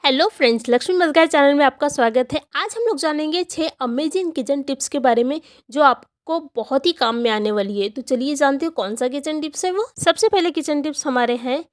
Hello friends, Lakshmi मज़गार channel में आपका स्वागत है। आज हम लोग जानेंगे 6 अमेजिंग किचन टिप्स के बारे में जो आपको बहुत ही काम में आने वाली है। तो चलिए जानते हैं कौन सा किचन टिप्स है वो। सबसे पहले किचन टिप्स हमारे हैं,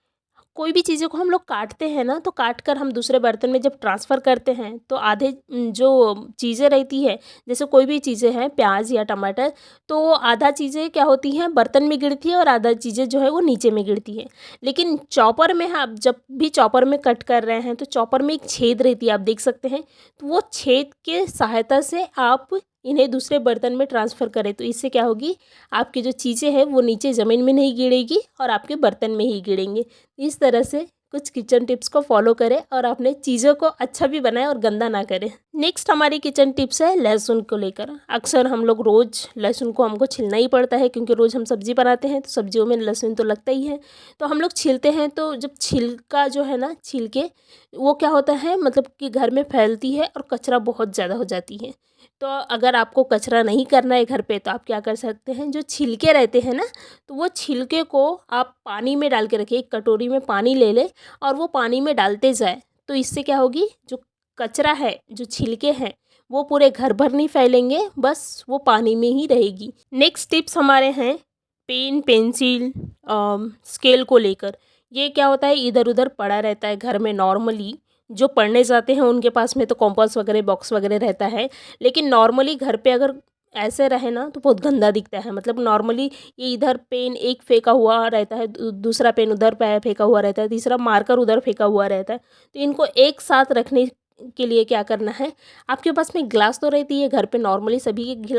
कोई भी चीज़ों को हम लोग काटते हैं ना, तो काट कर हम दूसरे बर्तन में जब ट्रांसफ़र करते हैं तो आधे जो चीज़ें रहती है, जैसे कोई भी चीज़ें हैं प्याज या टमाटर, तो आधा चीज़ें क्या होती हैं बर्तन में गिरती है और आधा चीज़ें जो है वो नीचे में गिरती है। लेकिन चॉपर में आप जब भी चॉपर में कट कर रहे हैं तो चॉपर में एक छेद रहती है, आप देख सकते हैं। तो वो छेद के सहायता से आप इन्हें दूसरे बर्तन में ट्रांसफ़र करें, तो इससे क्या होगी, आपकी जो चीज़ें हैं वो नीचे ज़मीन में नहीं गिरेगी और आपके बर्तन में ही गिरेंगे। इस तरह से कुछ किचन टिप्स को फॉलो करें और अपने चीज़ों को अच्छा भी बनाएं और गंदा ना करें। नेक्स्ट हमारी किचन टिप्स है लहसुन को लेकर। अक्सर हम लोग रोज़ लहसुन को हमको छीलना ही पड़ता है, क्योंकि रोज़ हम सब्ज़ी बनाते हैं तो सब्जियों में लहसुन तो लगता ही है। तो हम लोग छीलते हैं, तो जब छिलका जो है ना, छिल के वो क्या होता है, मतलब कि घर में फैलती है और कचरा बहुत ज़्यादा हो जाती है। तो अगर आपको कचरा नहीं करना है घर पे, तो आप क्या कर सकते हैं, जो छिलके रहते हैं ना, तो वो छिलके को आप पानी में डाल के रखिए। एक कटोरी में पानी ले लें और वो पानी में डालते जाए, तो इससे क्या होगी, जो कचरा है, जो छिलके हैं, वो पूरे घर भर नहीं फैलेंगे, बस वो पानी में ही रहेगी। नेक्स्ट टिप्स हमारे हैं पेन पेंसिल स्केल को लेकर। ये क्या होता है, इधर उधर पड़ा रहता है घर में नॉर्मली। जो पढ़ने जाते हैं उनके पास में तो कॉम्पास वगैरह बॉक्स वगैरह रहता है, लेकिन नॉर्मली घर पे अगर ऐसे रहे ना तो बहुत गंदा दिखता है। मतलब नॉर्मली ये इधर पेन एक फेंका हुआ रहता है, दूसरा पेन उधर पे फेंका हुआ रहता है, तीसरा मार्कर उधर फेंका हुआ रहता है। तो इनको एक साथ रखने के लिए क्या करना है, आपके पास में ग्लास तो रहती है घर पे, नॉर्मली सभी के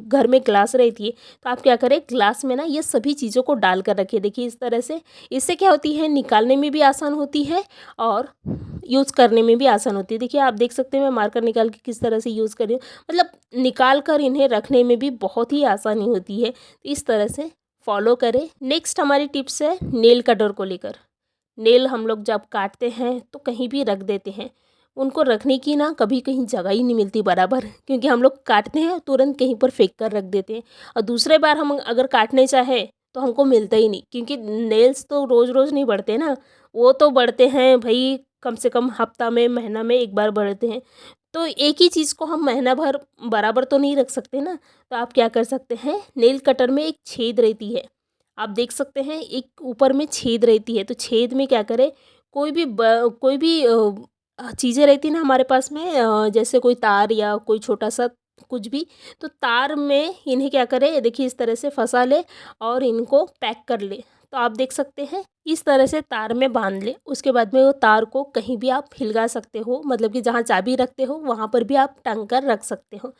घर में ग्लास रहती है। तो आप क्या करें, ग्लास में ना ये सभी चीज़ों को डाल कर रखिए। देखिए इस तरह से, इससे क्या होती है, निकालने में भी आसान होती है और यूज़ करने में भी आसान होती है। देखिए आप देख सकते हैं मैं मार्कर निकाल के किस तरह से यूज़ कर रही हूँ, मतलब निकाल कर इन्हें रखने में भी बहुत ही आसानी होती है। इस तरह से फॉलो करें। नेक्स्ट हमारी टिप्स है नेल कटर को लेकर। नेल हम लोग जब काटते हैं तो कहीं भी रख देते हैं, उनको रखने की ना कभी कहीं जगह ही नहीं मिलती बराबर, क्योंकि हम लोग काटते हैं तुरंत कहीं पर फेंक कर रख देते हैं और दूसरे बार हम अगर काटने चाहे तो हमको मिलता ही नहीं, क्योंकि नेल्स तो रोज़ रोज़ नहीं बढ़ते ना, वो तो बढ़ते हैं भाई कम से कम हफ्ता में महीना में एक बार बढ़ते हैं। तो एक ही चीज़ को हम महीना भर बराबर तो नहीं रख सकते ना। तो आप क्या कर सकते हैं, नेल कटर में एक छेद रहती है, आप देख सकते हैं एक ऊपर में छेद रहती है। तो छेद में क्या करें, कोई भी चीज़ें रहती है ना हमारे पास में, जैसे कोई तार या कोई छोटा सा कुछ भी, तो तार में इन्हें क्या करें, देखिए इस तरह से फंसा ले और इनको पैक कर ले। तो आप देख सकते हैं इस तरह से तार में बांध ले। उसके बाद में वो तार को कहीं भी आप हिलगा सकते हो, मतलब कि जहाँ चाबी रखते हो वहाँ पर भी आप टंग कर रख सकते हो।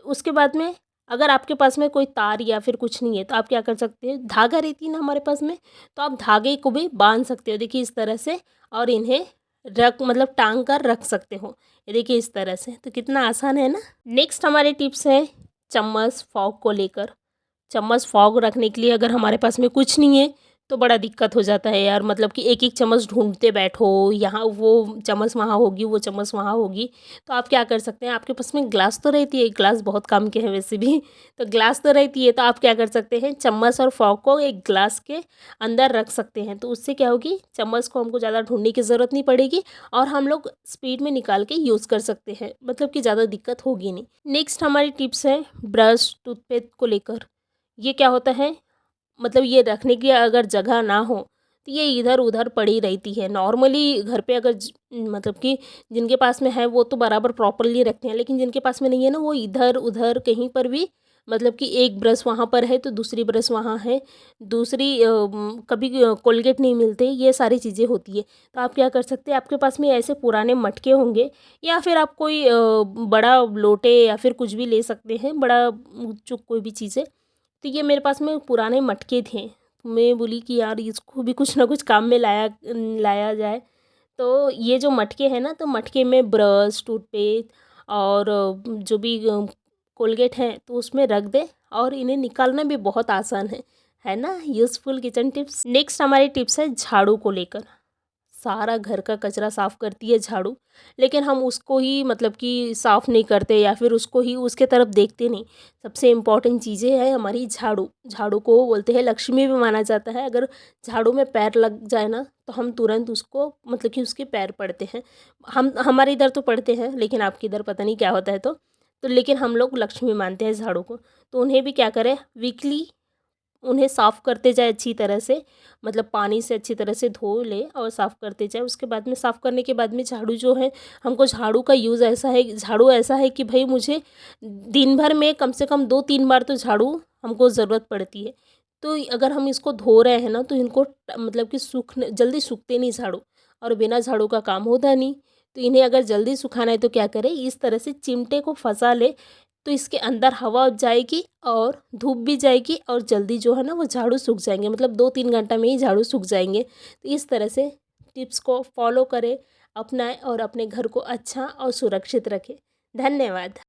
उसके बाद में अगर आपके पास में कोई तार या फिर कुछ नहीं है, तो आप क्या कर सकते हैं, धागा रहती है ना हमारे पास में, तो आप धागे को भी बांध सकते हो। देखिए इस तरह से, और इन्हें रख मतलब टांग कर रख सकते हो। ये देखिए इस तरह से, तो कितना आसान है ना। नेक्स्ट हमारे टिप्स है चम्मच फॉर्क को लेकर। चम्मच फॉर्क रखने के लिए अगर हमारे पास में कुछ नहीं है तो बड़ा दिक्कत हो जाता है यार, मतलब कि एक एक चम्मच ढूंढते बैठो, यहाँ वो चम्मच वहाँ होगी, वो चम्मच वहाँ होगी। तो आप क्या कर सकते हैं, आपके पास में ग्लास तो रहती है, ग्लास बहुत काम के हैं वैसे भी, तो ग्लास तो रहती है, तो आप क्या कर सकते हैं, चम्मच और फॉर्क को एक ग्लास के अंदर रख सकते हैं। तो उससे क्या होगी, चम्मच को हमको ज़्यादा ढूंढने की ज़रूरत नहीं पड़ेगी और हम लोग स्पीड में निकाल के यूज़ कर सकते हैं, मतलब कि ज़्यादा दिक्कत होगी नहीं। नेक्स्ट हमारी टिप्स है ब्रश टूथपेस्ट को लेकर। ये क्या होता है, मतलब ये रखने की अगर जगह ना हो तो ये इधर उधर पड़ी रहती है। नॉर्मली घर पे अगर मतलब कि जिनके पास में है वो तो बराबर प्रॉपरली रखते हैं, लेकिन जिनके पास में नहीं है ना, वो इधर उधर कहीं पर भी, मतलब कि एक ब्रश वहाँ पर है तो दूसरी ब्रश वहाँ है, दूसरी कभी कोलगेट नहीं मिलते, ये सारी चीज़ें होती है। तो आप क्या कर सकते हैं, आपके पास में ऐसे पुराने मटके होंगे या फिर आप कोई बड़ा लोटे या फिर कुछ भी ले सकते हैं, बड़ा जो कोई भी चीज़ें। तो ये मेरे पास में पुराने मटके थे, तो मैं बोली कि यार इसको भी कुछ ना कुछ काम में लाया लाया जाए। तो ये जो मटके हैं ना, तो मटके में ब्रश टूथपेस्ट और जो भी कोलगेट है तो उसमें रख दे और इन्हें निकालना भी बहुत आसान है ना। Useful kitchen tips. नेक्स्ट हमारी टिप्स है झाड़ू को लेकर। सारा घर का कचरा साफ़ करती है झाड़ू, लेकिन हम उसको ही मतलब कि साफ़ नहीं करते या फिर उसको ही उसके तरफ देखते नहीं। सबसे इम्पोर्टेंट चीज़ें है हमारी झाड़ू। झाड़ू को बोलते हैं लक्ष्मी भी माना जाता है। अगर झाड़ू में पैर लग जाए ना तो हम तुरंत उसको मतलब कि उसके पैर पड़ते हैं। हम हमारे इधर तो पड़ते हैं, लेकिन आपके इधर पता नहीं क्या होता है तो लेकिन हम लोग लक्ष्मी मानते हैं झाड़ू को। तो उन्हें भी क्या करें, वीकली उन्हें साफ़ करते जाए अच्छी तरह से, मतलब पानी से अच्छी तरह से धो ले और साफ़ करते जाए। उसके बाद में साफ़ करने के बाद में झाड़ू जो है, हमको झाड़ू का यूज़ ऐसा है, झाड़ू ऐसा है कि भाई मुझे दिन भर में कम से कम 2-3 बार तो झाड़ू हमको ज़रूरत पड़ती है। तो अगर हम इसको धो रहे हैं ना तो इनको मतलब कि जल्दी सूखते नहीं झाड़ू, और बिना झाड़ू का काम होता नहीं। तो इन्हें अगर जल्दी सुखाना है तो क्या करें, इस तरह से चिमटे को फँसा ले, तो इसके अंदर हवा जाएगी और धूप भी जाएगी और जल्दी जो है ना वो झाड़ू सूख जाएंगे, मतलब 2-3 घंटा में ही झाड़ू सूख जाएंगे। तो इस तरह से टिप्स को फॉलो करें, अपनाएं और अपने घर को अच्छा और सुरक्षित रखें। धन्यवाद।